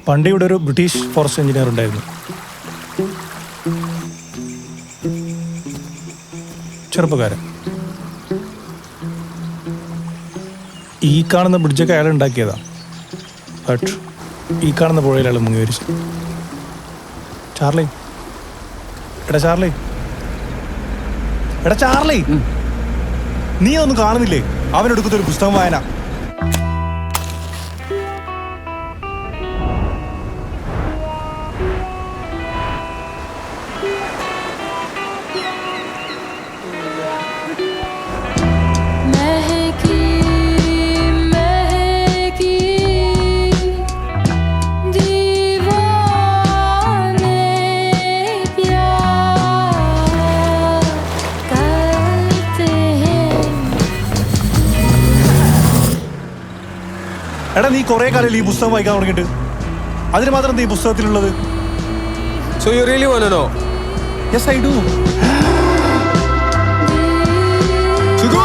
പണ്ട് ഇവിടെ ഒരു ബ്രിട്ടീഷ് ഫോറസ്റ്റ് എഞ്ചിനീയർ ഉണ്ടായിരുന്നു. ചെറുപ്പക്കാരൻ. ഈ കാണുന്ന ബ്രിഡ്ജൊക്കെ അയാൾ ഉണ്ടാക്കിയതാ. ബട്ട് ഈ കാണുന്ന പുഴയിൽ അയാൾ മുങ്ങി മരിച്ചു. ചാർലി, എടാ ചാർലി, എടാ ചാർലി, നീ ഒന്നും കാണുന്നില്ലേ? അവനെടുത്തൊരു പുസ്തകം വായന. എടാ നീ കുറെ കാലം ഈ പുസ്തകം വായിക്കാൻ തുടങ്ങിയിട്ട്. അതിന് മാത്രം ഈ പുസ്തകത്തിലുള്ളത്. So you really want to know? Yes, I do. Sugu!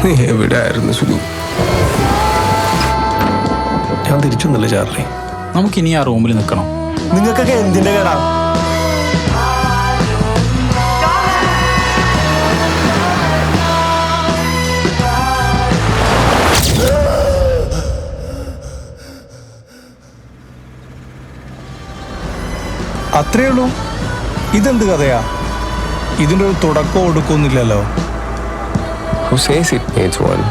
നീ എവിടെയായിരുന്നു സുഗു? ഞാൻ തിരിച്ചൊന്നുമില്ല ചാർലി. നമുക്കിനി ആ റൂമിൽ നിൽക്കണം. നിങ്ങൾക്കൊക്കെ എന്തിന്റെ കേടാ? അത്രേ ഉള്ളൂ. ഇതെന്ത് കഥയാ? ഇതിൻ്റെ ഒരു തുടക്കം ഒടുക്കൊന്നുമില്ലല്ലോ. Who says it needs one?